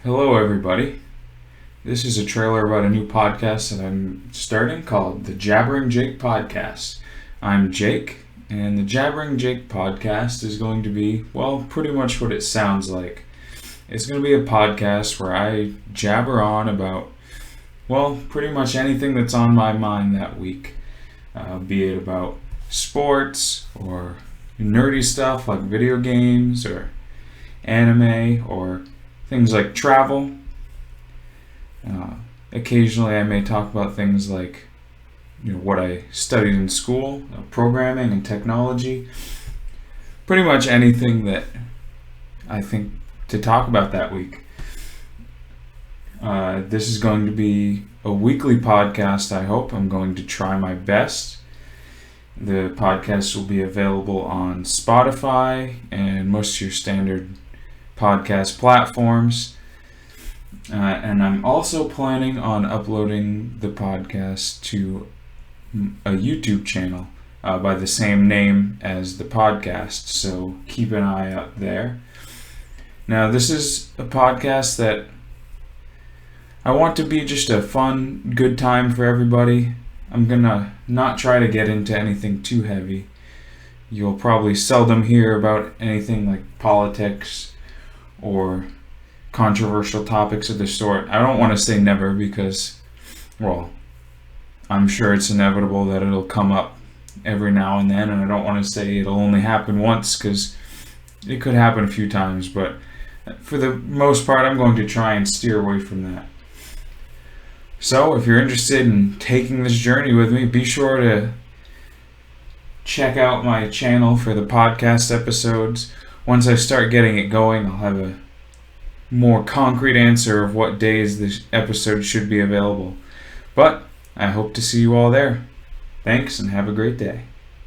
Hello, everybody. This is a trailer about a new podcast that I'm starting called the Jabbering Jake Podcast. I'm Jake, and the Jabbering Jake Podcast is going to be, pretty much what it sounds like. It's going to be a podcast where I jabber on about, pretty much anything that's on my mind that week. Be it about sports or nerdy stuff like video games or anime or things like travel. Occasionally I may talk about things like what I studied in school, programming and technology. Pretty much anything that I think to talk about that week. This is going to be a weekly podcast, I hope. I'm going to try my best. The podcast will be available on Spotify and most of your standard podcast platforms. And I'm also planning on uploading the podcast to a YouTube channel by the same name as the podcast, so keep an eye out there. Now, this is a podcast that I want to be just a fun, good time for everybody. I'm gonna not try to get into anything too heavy. You'll probably seldom hear about anything like politics or controversial topics of the sort. I don't want to say never because, I'm sure it's inevitable that it'll come up every now and then, and I don't want to say it'll only happen once because it could happen a few times, but for the most part, I'm going to try and steer away from that. So, if you're interested in taking this journey with me, be sure to check out my channel for the podcast episodes. Once I start getting it going, I'll have a more concrete answer of what days this episode should be available. But I hope to see you all there. Thanks and have a great day.